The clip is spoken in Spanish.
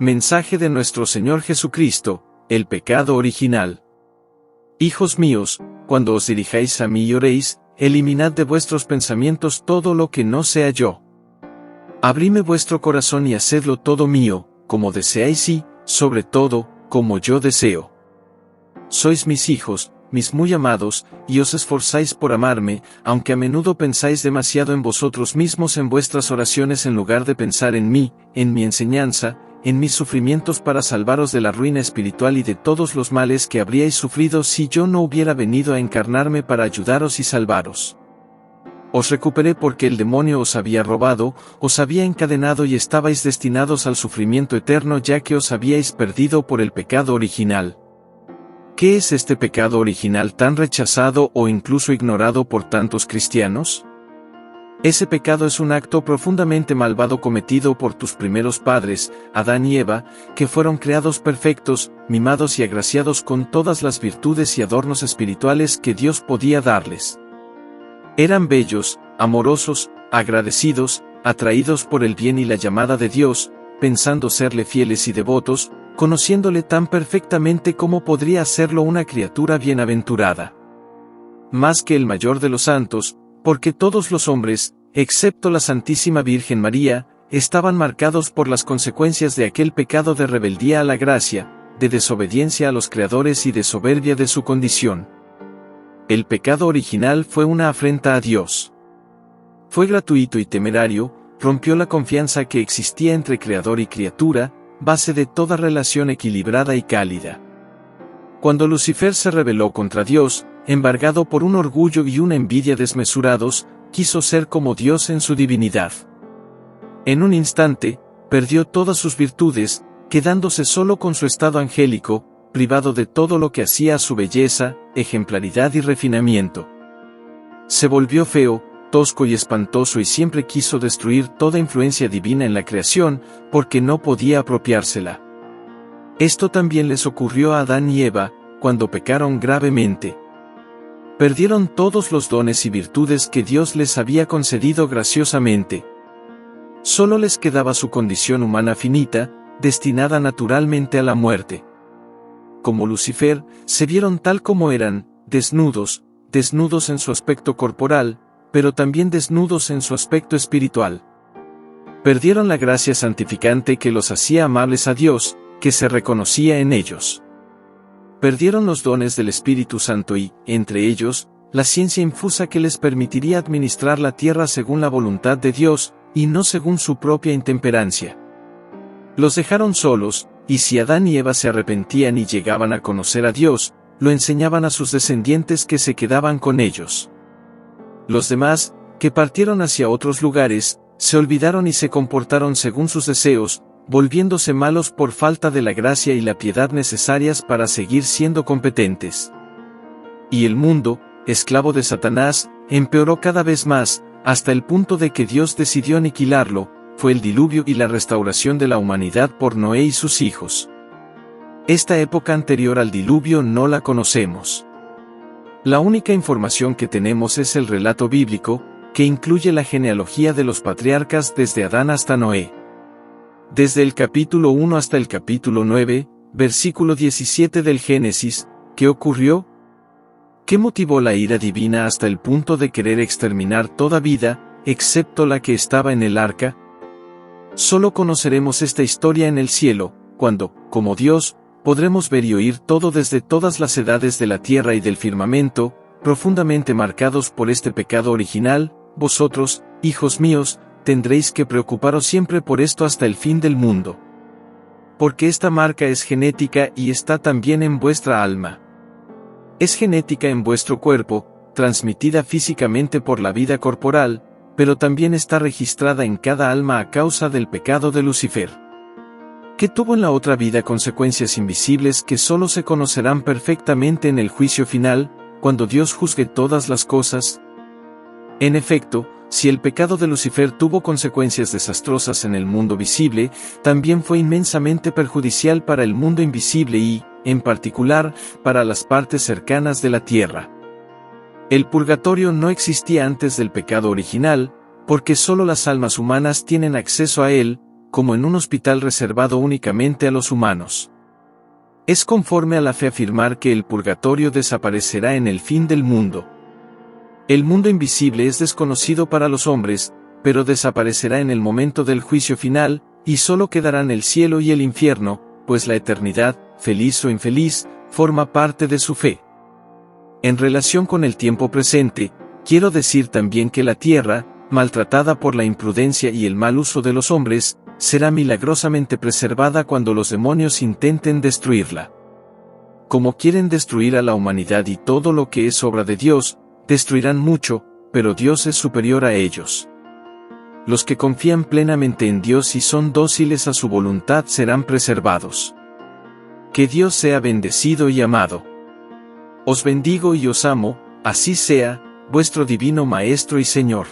Mensaje de nuestro Señor Jesucristo, el pecado original. Hijos míos, cuando os dirijáis a mí y oréis, eliminad de vuestros pensamientos todo lo que no sea yo. Abrime vuestro corazón y hacedlo todo mío, como deseáis y, sobre todo, como yo deseo. Sois mis hijos, mis muy amados, y os esforzáis por amarme, aunque a menudo pensáis demasiado en vosotros mismos en vuestras oraciones en lugar de pensar en mí, en mi enseñanza, en mis sufrimientos para salvaros de la ruina espiritual y de todos los males que habríais sufrido si yo no hubiera venido a encarnarme para ayudaros y salvaros. Os recuperé porque el demonio os había robado, os había encadenado y estabais destinados al sufrimiento eterno ya que os habíais perdido por el pecado original. ¿Qué es este pecado original tan rechazado o incluso ignorado por tantos cristianos? Ese pecado es un acto profundamente malvado cometido por tus primeros padres, Adán y Eva, que fueron creados perfectos, mimados y agraciados con todas las virtudes y adornos espirituales que Dios podía darles. Eran bellos, amorosos, agradecidos, atraídos por el bien y la llamada de Dios, pensando serle fieles y devotos, conociéndole tan perfectamente como podría hacerlo una criatura bienaventurada. Más que el mayor de los santos, porque todos los hombres, excepto la Santísima Virgen María, estaban marcados por las consecuencias de aquel pecado de rebeldía a la gracia, de desobediencia a los creadores y de soberbia de su condición. El pecado original fue una afrenta a Dios. Fue gratuito y temerario, rompió la confianza que existía entre creador y criatura, base de toda relación equilibrada y cálida. Cuando Lucifer se rebeló contra Dios, embargado por un orgullo y una envidia desmesurados, quiso ser como Dios en su divinidad. En un instante, perdió todas sus virtudes, quedándose solo con su estado angélico, privado de todo lo que hacía su belleza, ejemplaridad y refinamiento. Se volvió feo, tosco y espantoso y siempre quiso destruir toda influencia divina en la creación, porque no podía apropiársela. Esto también les ocurrió a Adán y Eva, cuando pecaron gravemente. Perdieron todos los dones y virtudes que Dios les había concedido graciosamente. Solo les quedaba su condición humana finita, destinada naturalmente a la muerte. Como Lucifer, se vieron tal como eran, desnudos en su aspecto corporal, pero también desnudos en su aspecto espiritual. Perdieron la gracia santificante que los hacía amables a Dios, que se reconocía en ellos. Perdieron los dones del Espíritu Santo y, entre ellos, la ciencia infusa que les permitiría administrar la tierra según la voluntad de Dios, y no según su propia intemperancia. Los dejaron solos, y si Adán y Eva se arrepentían y llegaban a conocer a Dios, lo enseñaban a sus descendientes que se quedaban con ellos. Los demás, que partieron hacia otros lugares, se olvidaron y se comportaron según sus deseos, volviéndose malos por falta de la gracia y la piedad necesarias para seguir siendo competentes. Y el mundo, esclavo de Satanás, empeoró cada vez más, hasta el punto de que Dios decidió aniquilarlo. Fue el diluvio y la restauración de la humanidad por Noé y sus hijos. Esta época anterior al diluvio no la conocemos. La única información que tenemos es el relato bíblico, que incluye la genealogía de los patriarcas desde Adán hasta Noé. Desde el capítulo 1 hasta el capítulo 9, versículo 17 del Génesis, ¿qué ocurrió? ¿Qué motivó la ira divina hasta el punto de querer exterminar toda vida, excepto la que estaba en el arca? Solo conoceremos esta historia en el cielo, cuando, como Dios, podremos ver y oír todo desde todas las edades de la tierra y del firmamento, profundamente marcados por este pecado original. Vosotros, hijos míos, tendréis que preocuparos siempre por esto hasta el fin del mundo. Porque esta marca es genética y está también en vuestra alma. Es genética en vuestro cuerpo, transmitida físicamente por la vida corporal, pero también está registrada en cada alma a causa del pecado de Lucifer, que tuvo en la otra vida consecuencias invisibles que solo se conocerán perfectamente en el juicio final, cuando Dios juzgue todas las cosas. En efecto, si el pecado de Lucifer tuvo consecuencias desastrosas en el mundo visible, también fue inmensamente perjudicial para el mundo invisible y, en particular, para las partes cercanas de la tierra. El purgatorio no existía antes del pecado original, porque solo las almas humanas tienen acceso a él, como en un hospital reservado únicamente a los humanos. Es conforme a la fe afirmar que el purgatorio desaparecerá en el fin del mundo. El mundo invisible es desconocido para los hombres, pero desaparecerá en el momento del juicio final, y solo quedarán el cielo y el infierno, pues la eternidad, feliz o infeliz, forma parte de su fe. En relación con el tiempo presente, quiero decir también que la tierra, maltratada por la imprudencia y el mal uso de los hombres, será milagrosamente preservada cuando los demonios intenten destruirla. Como quieren destruir a la humanidad y todo lo que es obra de Dios, destruirán mucho, pero Dios es superior a ellos. Los que confían plenamente en Dios y son dóciles a su voluntad serán preservados. Que Dios sea bendecido y amado. Os bendigo y os amo, así sea, vuestro divino Maestro y Señor.